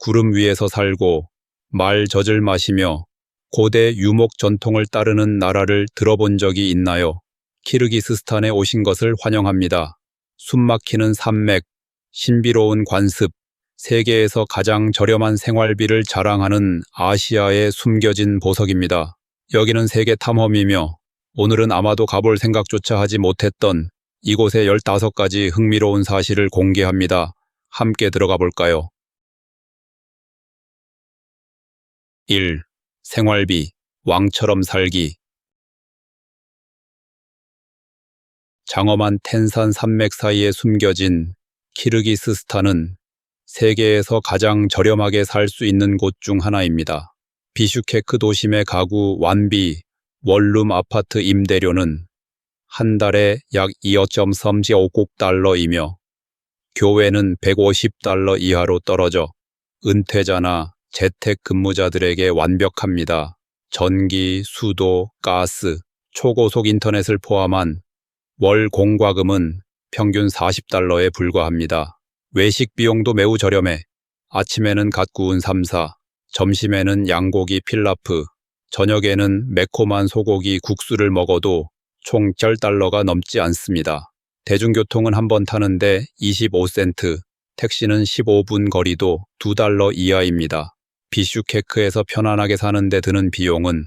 구름 위에서 살고 말젖을 마시며 고대 유목 전통을 따르는 나라를 들어본 적이 있나요? 키르기스스탄에 오신 것을 환영합니다. 숨막히는 산맥, 신비로운 관습, 세계에서 가장 저렴한 생활비를 자랑하는 아시아의 숨겨진 보석입니다. 여기는 세계 탐험이며 오늘은 아마도 가볼 생각조차 하지 못했던 이곳의 15가지 흥미로운 사실을 공개합니다. 함께 들어가 볼까요? 1. 생활비, 왕처럼 살기. 장엄한 텐산 산맥 사이에 숨겨진 키르기스스탄은 세계에서 가장 저렴하게 살 수 있는 곳 중 하나입니다. 비슈케크 도심의 가구 완비, 원룸 아파트 임대료는 한 달에 약 2.35달러이며 교외는 150달러 이하로 떨어져 은퇴자나 재택근무자들에게 완벽합니다. 전기, 수도, 가스, 초고속 인터넷을 포함한 월 공과금은 평균 40달러에 불과합니다. 외식 비용도 매우 저렴해 아침에는 갓 구운 삼사, 점심에는 양고기 필라프, 저녁에는 매콤한 소고기 국수를 먹어도 총 10달러가 넘지 않습니다. 대중교통은 한 번 타는데 25센트, 택시는 15분 거리도 2달러 이하입니다. 비슈케크에서 편안하게 사는데 드는 비용은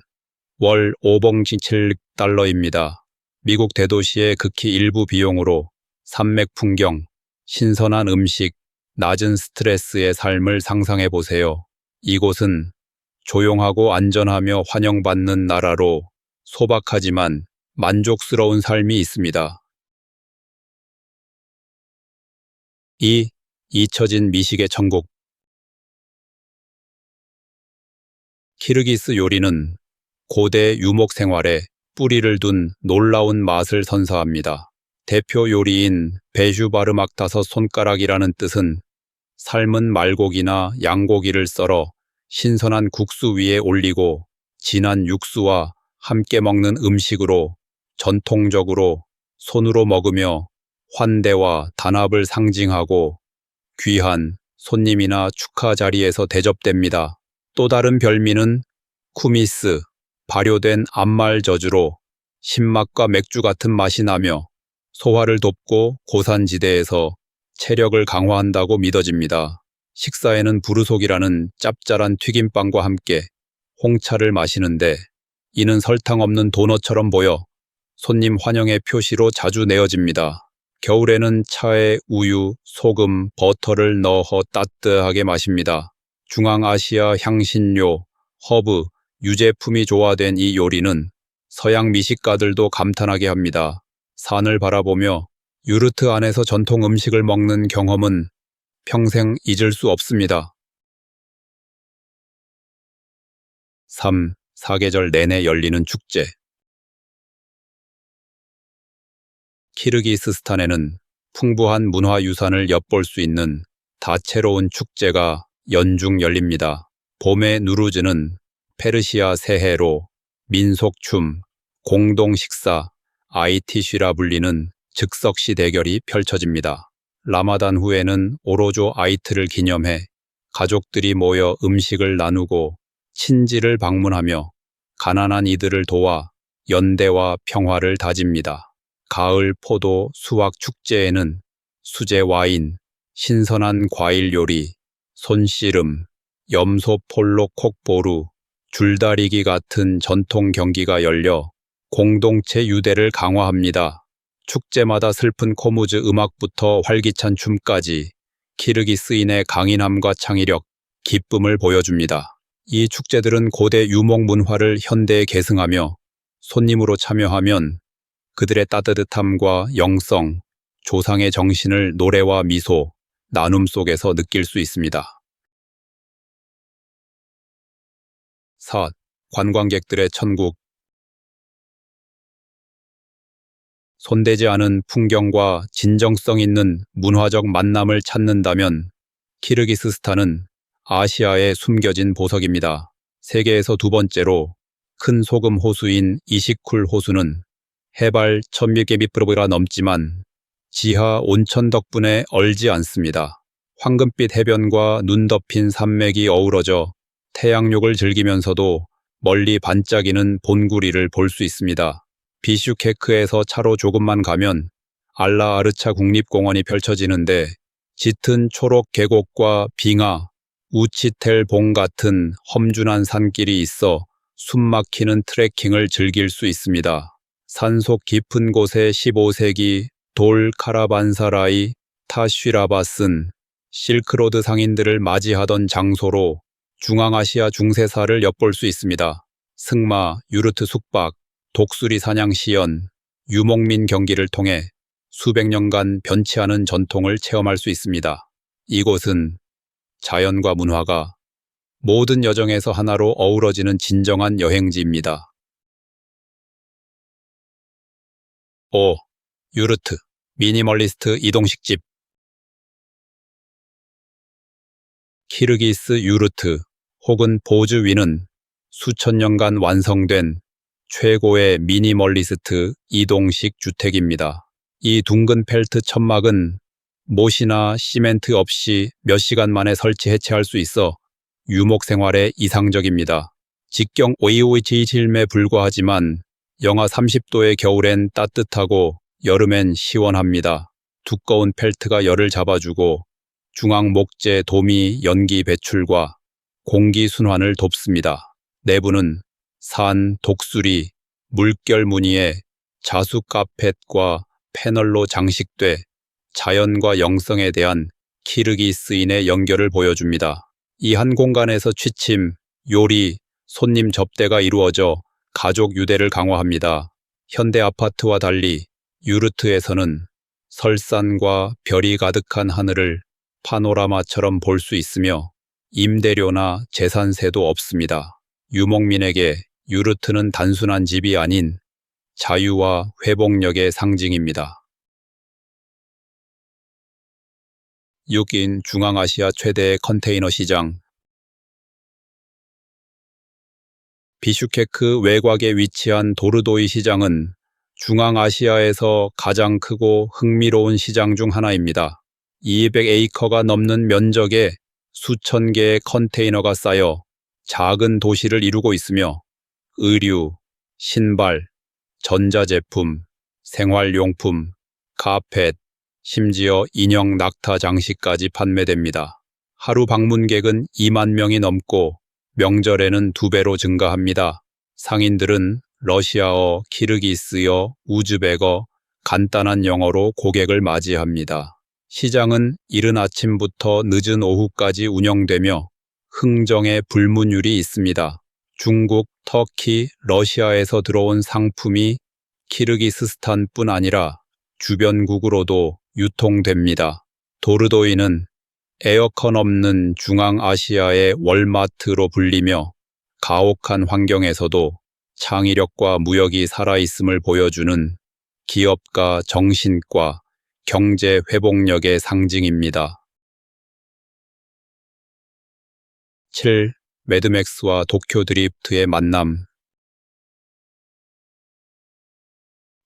월 5.7달러입니다. 미국 대도시의 극히 일부 비용으로 산맥 풍경, 신선한 음식, 낮은 스트레스의 삶을 상상해 보세요. 이곳은 조용하고 안전하며 환영받는 나라로 소박하지만 만족스러운 삶이 있습니다. 2. 잊혀진 미식의 천국. 키르기스 요리는 고대 유목 생활에 뿌리를 둔 놀라운 맛을 선사합니다. 대표 요리인 베슈바르막 5손가락이라는 뜻은 삶은 말고기나 양고기를 썰어 신선한 국수 위에 올리고 진한 육수와 함께 먹는 음식으로 전통적으로 손으로 먹으며 환대와 단합을 상징하고 귀한 손님이나 축하 자리에서 대접됩니다. 또 다른 별미는 쿠미스, 발효된 암말 저주로 신맛과 맥주 같은 맛이 나며 소화를 돕고 고산지대에서 체력을 강화한다고 믿어집니다. 식사에는 부르속이라는 짭짤한 튀김빵과 함께 홍차를 마시는데 이는 설탕 없는 도넛처럼 보여 손님 환영의 표시로 자주 내어집니다. 겨울에는 차에 우유, 소금, 버터를 넣어 따뜻하게 마십니다. 중앙아시아 향신료, 허브, 유제품이 조화된 이 요리는 서양 미식가들도 감탄하게 합니다. 산을 바라보며 유르트 안에서 전통 음식을 먹는 경험은 평생 잊을 수 없습니다. 3. 사계절 내내 열리는 축제. 키르기스스탄에는 풍부한 문화유산을 엿볼 수 있는 다채로운 축제가 연중 열립니다. 봄의 누루즈는 페르시아 새해로, 민속춤, 공동식사, 아이티쉬라 불리는 즉석시 대결이 펼쳐집니다. 라마단 후에는 오로조 아이트를 기념해 가족들이 모여 음식을 나누고 친지를 방문하며 가난한 이들을 도와 연대와 평화를 다집니다. 가을 포도 수확 축제에는 수제 와인, 신선한 과일 요리, 손씨름, 염소 폴로 콕보루, 줄다리기 같은 전통 경기가 열려 공동체 유대를 강화합니다. 축제마다 슬픈 코무즈 음악부터 활기찬 춤까지 키르기스인의 강인함과 창의력, 기쁨을 보여줍니다. 이 축제들은 고대 유목 문화를 현대에 계승하며 손님으로 참여하면 그들의 따뜻함과 영성, 조상의 정신을 노래와 미소, 나눔 속에서 느낄 수 있습니다. 4. 관광객들의 천국. 손대지 않은 풍경과 진정성 있는 문화적 만남을 찾는다면 키르기스스탄은 아시아의 숨겨진 보석입니다. 세계에서 두 번째로 큰 소금 호수인 이시쿨 호수는 해발 1000m가 넘지만 지하 온천 덕분에 얼지 않습니다. 황금빛 해변과 눈 덮인 산맥이 어우러져 태양욕을 즐기면서도 멀리 반짝이는 본구리를 볼 수 있습니다. 비슈케크에서 차로 조금만 가면 알라아르차 국립공원이 펼쳐지는데 짙은 초록 계곡과 빙하, 우치텔 봉 같은 험준한 산길이 있어 숨막히는 트레킹을 즐길 수 있습니다. 산속 깊은 곳에 15세기 돌 카라반사라이 타쉬라바슨 실크로드 상인들을 맞이하던 장소로 중앙아시아 중세사를 엿볼 수 있습니다. 승마, 유르트 숙박, 독수리 사냥 시연, 유목민 경기를 통해 수백 년간 변치 않은 전통을 체험할 수 있습니다. 이곳은 자연과 문화가 모든 여정에서 하나로 어우러지는 진정한 여행지입니다. 5. 유르트, 미니멀리스트 이동식집. 키르기스 유르트 혹은 보즈위는 수천 년간 완성된 최고의 미니멀리스트 이동식 주택입니다. 이 둥근 펠트 천막은 못이나 시멘트 없이 몇 시간 만에 설치 해체할 수 있어 유목 생활에 이상적입니다. 직경 5.25에 불과하지만 영하 30도의 겨울엔 따뜻하고 여름엔 시원합니다. 두꺼운 펠트가 열을 잡아주고 중앙 목재 도미 연기 배출과 공기 순환을 돕습니다. 내부는 산, 독수리, 물결 무늬의 자수 카펫과 패널로 장식돼 자연과 영성에 대한 키르기스인의 연결을 보여줍니다. 이 한 공간에서 취침, 요리, 손님 접대가 이루어져 가족 유대를 강화합니다. 현대 아파트와 달리 유르트에서는 설산과 별이 가득한 하늘을 파노라마처럼 볼 수 있으며 임대료나 재산세도 없습니다. 유목민에게 유르트는 단순한 집이 아닌 자유와 회복력의 상징입니다. 6인 중앙아시아 최대의 컨테이너 시장. 비슈케크 외곽에 위치한 도르도이 시장은 중앙아시아에서 가장 크고 흥미로운 시장 중 하나입니다. 200에이커가 넘는 면적에 수천 개의 컨테이너가 쌓여 작은 도시를 이루고 있으며 의류, 신발, 전자제품, 생활용품, 카펫, 심지어 인형 낙타 장식까지 판매됩니다. 하루 방문객은 2만 명이 넘고 명절에는 2배로 증가합니다. 상인들은 러시아어, 키르기스어, 우즈벡어, 간단한 영어로 고객을 맞이합니다. 시장은 이른 아침부터 늦은 오후까지 운영되며 흥정의 불문율이 있습니다. 중국, 터키, 러시아에서 들어온 상품이 키르기스스탄뿐 아니라 주변국으로도 유통됩니다. 도르도이는 에어컨 없는 중앙아시아의 월마트로 불리며 가혹한 환경에서도 창의력과 무역이 살아있음을 보여주는 기업가 정신과 경제 회복력의 상징입니다. 7. 매드맥스와 도쿄 드리프트의 만남.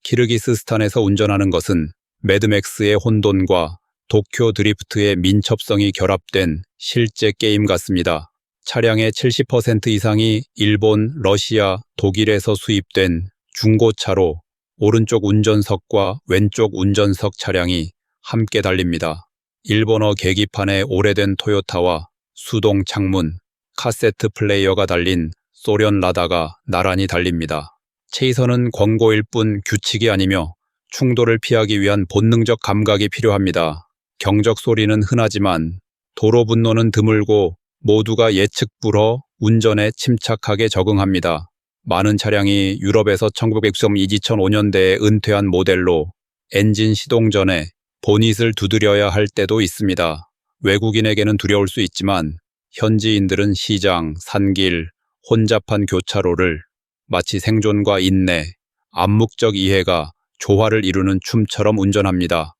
키르기스스탄에서 운전하는 것은 매드맥스의 혼돈과 도쿄 드리프트의 민첩성이 결합된 실제 게임 같습니다. 차량의 70% 이상이 일본, 러시아, 독일에서 수입된 중고차로 오른쪽 운전석과 왼쪽 운전석 차량이 함께 달립니다. 일본어 계기판에 오래된 토요타와 수동 창문, 카세트 플레이어가 달린 소련 라다가 나란히 달립니다. 체이선은 권고일 뿐 규칙이 아니며 충돌을 피하기 위한 본능적 감각이 필요합니다. 경적 소리는 흔하지만 도로 분노는 드물고 모두가 예측 불허 운전에 침착하게 적응합니다. 많은 차량이 유럽에서 1992-2005년대에 은퇴한 모델로 엔진 시동 전에 보닛을 두드려야 할 때도 있습니다. 외국인에게는 두려울 수 있지만 현지인들은 시장, 산길, 혼잡한 교차로를 마치 생존과 인내, 암묵적 이해가 조화를 이루는 춤처럼 운전합니다.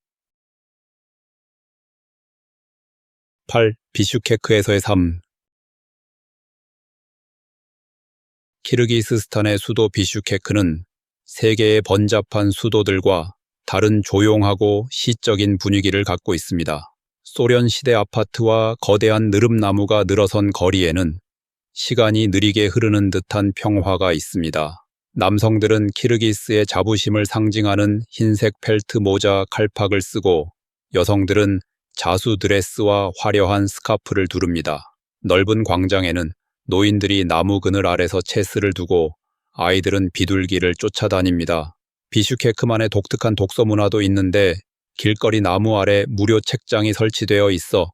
8. 비슈케크에서의 삶. 키르기스스탄의 수도 비슈케크는 세계의 번잡한 수도들과 다른 조용하고 시적인 분위기를 갖고 있습니다. 소련 시대 아파트와 거대한 느릅나무가 늘어선 거리에는 시간이 느리게 흐르는 듯한 평화가 있습니다. 남성들은 키르기스의 자부심을 상징하는 흰색 펠트 모자 칼팍을 쓰고 여성들은 자수 드레스와 화려한 스카프를 두릅니다. 넓은 광장에는 노인들이 나무 그늘 아래서 체스를 두고 아이들은 비둘기를 쫓아다닙니다. 비슈케크만의 독특한 독서 문화도 있는데 길거리 나무 아래 무료 책장이 설치되어 있어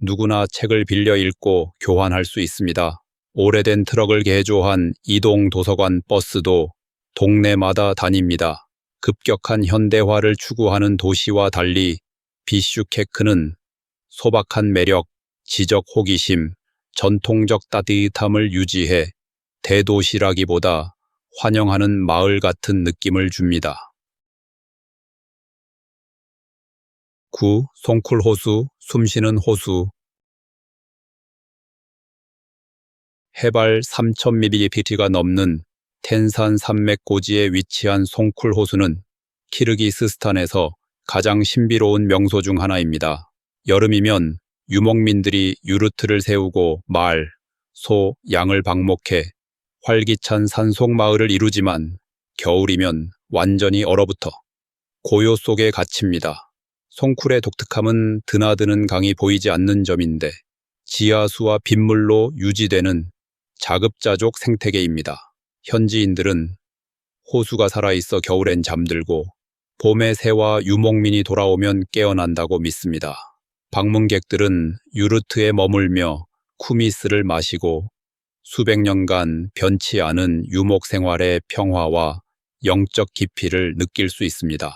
누구나 책을 빌려 읽고 교환할 수 있습니다. 오래된 트럭을 개조한 이동 도서관 버스도 동네마다 다닙니다. 급격한 현대화를 추구하는 도시와 달리 비슈케크는 소박한 매력, 지적 호기심, 전통적 따뜻함을 유지해 대도시라기보다 환영하는 마을 같은 느낌을 줍니다. 9. 송쿨 호수, 숨쉬는 호수. 해발 3000mPt가 넘는 텐산 산맥 고지에 위치한 송쿨 호수는 키르기스스탄에서 가장 신비로운 명소 중 하나입니다. 여름이면 유목민들이 유르트를 세우고 말, 소, 양을 방목해 활기찬 산속 마을을 이루지만 겨울이면 완전히 얼어붙어 고요 속에 갇힙니다. 송쿨의 독특함은 드나드는 강이 보이지 않는 점인데 지하수와 빗물로 유지되는 자급자족 생태계입니다. 현지인들은 호수가 살아있어 겨울엔 잠들고 봄에 새와 유목민이 돌아오면 깨어난다고 믿습니다. 방문객들은 유르트에 머물며 쿠미스를 마시고 수백 년간 변치 않은 유목 생활의 평화와 영적 깊이를 느낄 수 있습니다.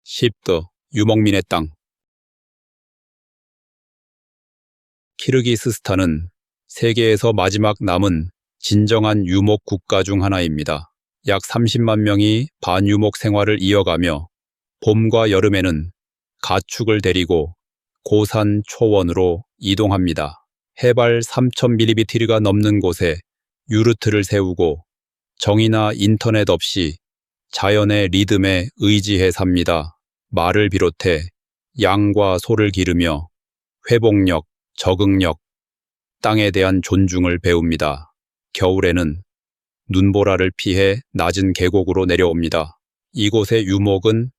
10더 유목민의 땅. 키르기스스탄은 세계에서 마지막 남은 진정한 유목 국가 중 하나입니다. 약 30만 명이 반유목 생활을 이어가며 봄과 여름에는 가축을 데리고 고산 초원으로 이동합니다. 해발 3000mPt가 넘는 곳에 유르트를 세우고 정이나 인터넷 없이 자연의 리듬에 의지해 삽니다. 말을 비롯해 양과 소를 기르며 회복력, 적응력, 땅에 대한 존중을 배웁니다. 겨울에는 눈보라를 피해 낮은 계곡으로 내려옵니다. 이곳의 유목은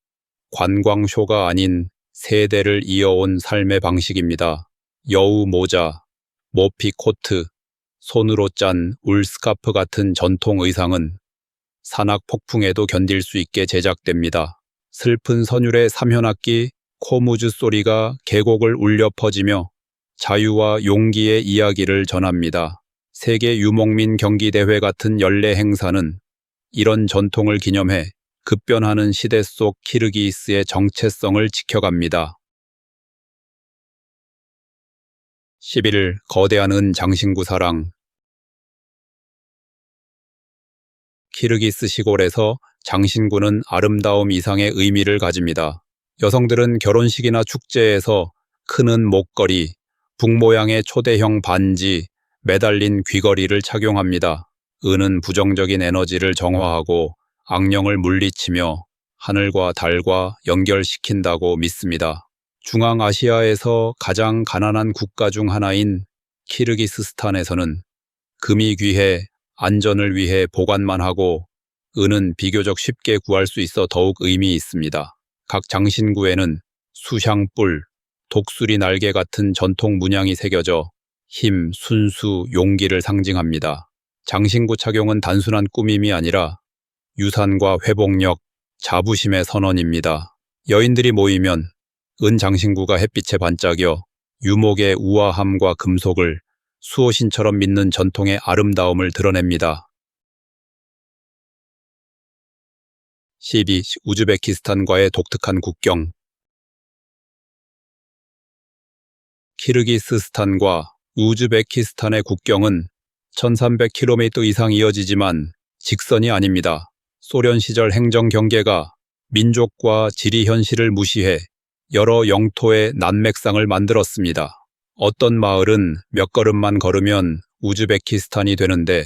관광쇼가 아닌 세대를 이어온 삶의 방식입니다. 여우 모자, 모피 코트, 손으로 짠 울 스카프 같은 전통 의상은 산악 폭풍에도 견딜 수 있게 제작됩니다. 슬픈 선율의 삼현악기 코무즈 소리가 계곡을 울려 퍼지며 자유와 용기의 이야기를 전합니다. 세계 유목민 경기대회 같은 연례 행사는 이런 전통을 기념해 급변하는 시대 속 키르기스의 정체성을 지켜갑니다. 11. 거대한 은 장신구 사랑. 키르기스 시골에서 장신구는 아름다움 이상의 의미를 가집니다. 여성들은 결혼식이나 축제에서 큰 은 목걸이, 북 모양의 초대형 반지, 매달린 귀걸이를 착용합니다. 은은 부정적인 에너지를 정화하고 악령을 물리치며 하늘과 달과 연결시킨다고 믿습니다. 중앙아시아에서 가장 가난한 국가 중 하나인 키르기스스탄에서는 금이 귀해 안전을 위해 보관만 하고 은은 비교적 쉽게 구할 수 있어 더욱 의미 있습니다. 각 장신구에는 수향뿔, 독수리 날개 같은 전통 문양이 새겨져 힘, 순수, 용기를 상징합니다. 장신구 착용은 단순한 꾸밈이 아니라 유산과 회복력, 자부심의 선언입니다. 여인들이 모이면 은 장신구가 햇빛에 반짝여 유목의 우아함과 금속을 수호신처럼 믿는 전통의 아름다움을 드러냅니다. 12. 우즈베키스탄과의 독특한 국경. 키르기스스탄과 우즈베키스탄의 국경은 1300km 이상 이어지지만 직선이 아닙니다. 소련 시절 행정 경계가 민족과 지리 현실을 무시해 여러 영토의 난맥상을 만들었습니다. 어떤 마을은 몇 걸음만 걸으면 우즈베키스탄이 되는데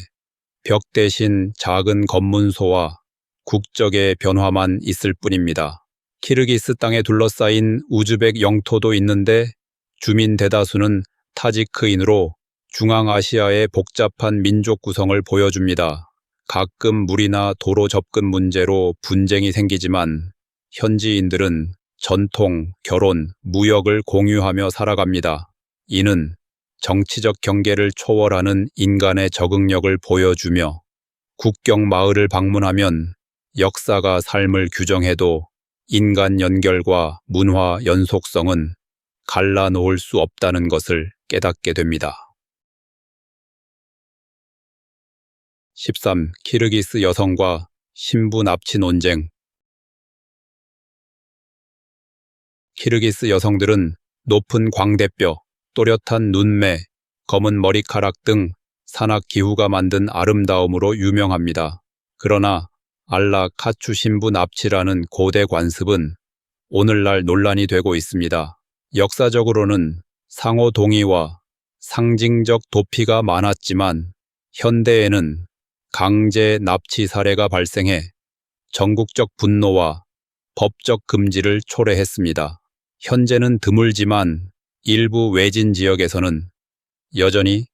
벽 대신 작은 검문소와 국적의 변화만 있을 뿐입니다. 키르기스 땅에 둘러싸인 우즈벡 영토도 있는데 주민 대다수는 타지크인으로 중앙아시아의 복잡한 민족 구성을 보여줍니다. 가끔 물이나 도로 접근 문제로 분쟁이 생기지만 현지인들은 전통, 결혼, 무역을 공유하며 살아갑니다. 이는 정치적 경계를 초월하는 인간의 적응력을 보여주며 국경 마을을 방문하면 역사가 삶을 규정해도 인간 연결과 문화 연속성은 갈라놓을 수 없다는 것을 깨닫게 됩니다. 13. 키르기스 여성과 신부 납치 논쟁. 키르기스 여성들은 높은 광대뼈, 또렷한 눈매, 검은 머리카락 등 산악 기후가 만든 아름다움으로 유명합니다. 그러나 알라 카추 신부 납치라는 고대 관습은 오늘날 논란이 되고 있습니다. 역사적으로는 상호 동의와 상징적 도피가 많았지만 현대에는 강제 납치 사례가 발생해 전국적 분노와 법적 금지를 초래했습니다. 현재는 드물지만 일부 외진 지역에서는 여전히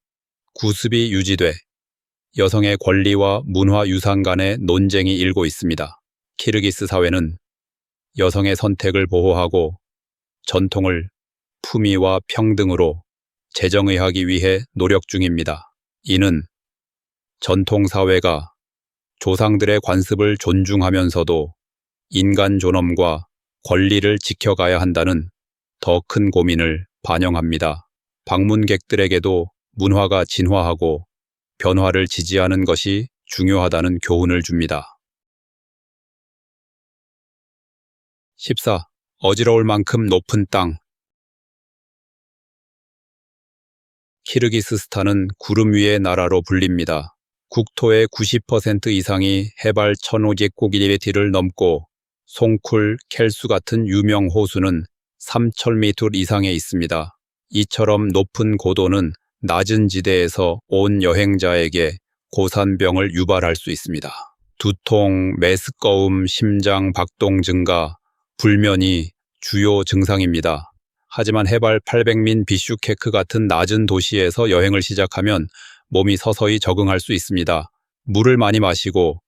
구습이 유지돼 여성의 권리와 문화유산 간의 논쟁이 일고 있습니다. 키르기스 사회는 여성의 선택을 보호하고 전통을 품위와 평등으로 재정의하기 위해 노력 중입니다. 이는 전통사회가 조상들의 관습을 존중하면서도 인간 존엄과 권리를 지켜가야 한다는 더 큰 고민을 반영합니다. 방문객들에게도 문화가 진화하고 변화를 지지하는 것이 중요하다는 교훈을 줍니다. 14. 어지러울 만큼 높은 땅. 키르기스스탄은 구름 위의 나라로 불립니다. 국토의 90% 이상이 해발 1500km를 넘고 송쿨, 켈수 같은 유명 호수는 3000m 이상에 있습니다. 이처럼 높은 고도는 낮은 지대에서 온 여행자에게 고산병을 유발할 수 있습니다. 두통, 메스꺼움, 심장 박동 증가, 불면이 주요 증상입니다. 하지만 해발 800민 비슈케크 같은 낮은 도시에서 여행을 시작하면 몸이 서서히 적응할 수 있습니다. 물을 많이 마시고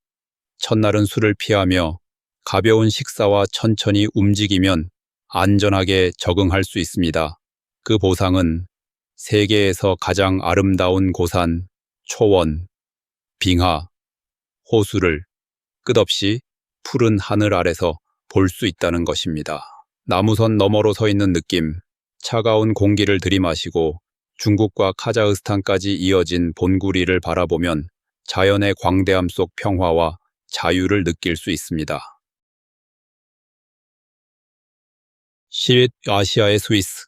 첫날은 술을 피하며 가벼운 식사와 천천히 움직이면 안전하게 적응할 수 있습니다. 그 보상은 세계에서 가장 아름다운 고산, 초원, 빙하, 호수를 끝없이 푸른 하늘 아래서 볼 수 있다는 것입니다. 나무선 너머로 서 있는 느낌, 차가운 공기를 들이마시고 중국과 카자흐스탄까지 이어진 본구리를 바라보면 자연의 광대함 속 평화와 자유를 느낄 수 있습니다. 10. 아시아의 스위스.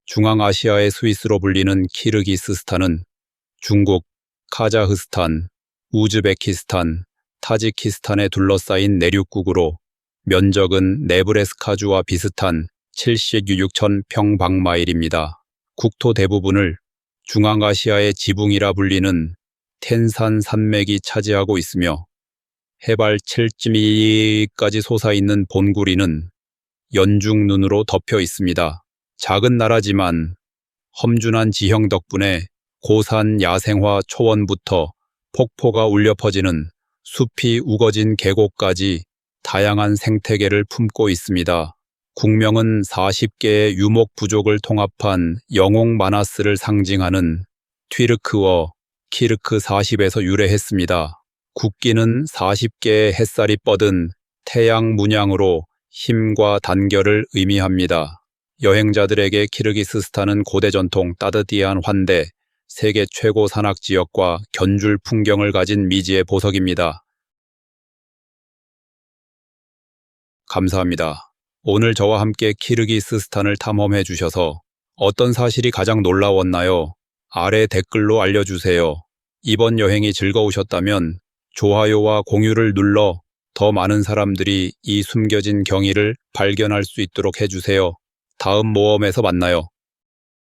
중앙아시아의 스위스로 불리는 키르기스스탄은 중국, 카자흐스탄, 우즈베키스탄, 타지키스탄에 둘러싸인 내륙국으로 면적은 네브래스카주와 비슷한 76천 평방마일입니다. 국토 대부분을 중앙아시아의 지붕이라 불리는 텐산 산맥이 차지하고 있으며 해발 7.2까지 솟아있는 본구리는 연중 눈으로 덮여 있습니다. 작은 나라지만 험준한 지형 덕분에 고산 야생화 초원부터 폭포가 울려 퍼지는 숲이 우거진 계곡까지 다양한 생태계를 품고 있습니다. 국명은 40개의 유목 부족을 통합한 영웅 마나스를 상징하는 튀르크어 키르크 40에서 유래했습니다. 국기는 40개의 햇살이 뻗은 태양 문양으로 힘과 단결을 의미합니다. 여행자들에게 키르기스스탄은 고대 전통, 따뜻한 환대, 세계 최고 산악 지역과 견줄 풍경을 가진 미지의 보석입니다. 감사합니다. 오늘 저와 함께 키르기스스탄을 탐험해 주셔서 어떤 사실이 가장 놀라웠나요? 아래 댓글로 알려주세요. 이번 여행이 즐거우셨다면 좋아요와 공유를 눌러 더 많은 사람들이 이 숨겨진 경위를 발견할 수 있도록 해주세요. 다음 모험에서 만나요.